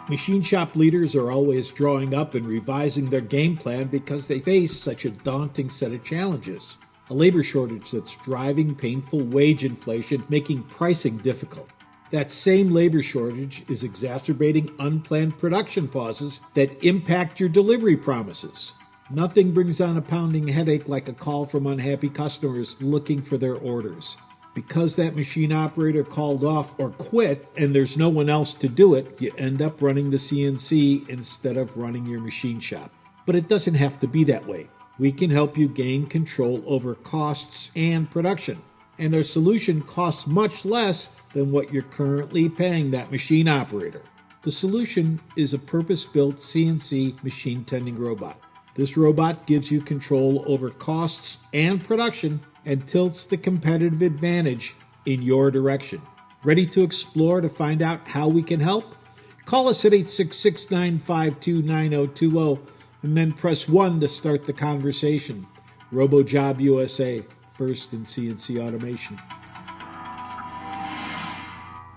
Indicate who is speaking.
Speaker 1: Machine shop leaders are always drawing up and revising their game plan because they face such a daunting set of challenges. A labor shortage that's driving painful wage inflation, making pricing difficult. That same labor shortage is exacerbating unplanned production pauses that impact your delivery promises. Nothing brings on a pounding headache like a call from unhappy customers looking for their orders. Because that machine operator called off or quit and there's no one else to do it, you end up running the CNC instead of running your machine shop. But it doesn't have to be that way. We can help you gain control over costs and production. And our solution costs much less than what you're currently paying that machine operator. The solution is a purpose-built CNC machine tending robot. This robot gives you control over costs and production and tilts the competitive advantage in your direction. Ready to explore to find out how we can help? Call us at 866-952-9020 and then press 1 to start the conversation. RoboJob-USA, first in CNC automation.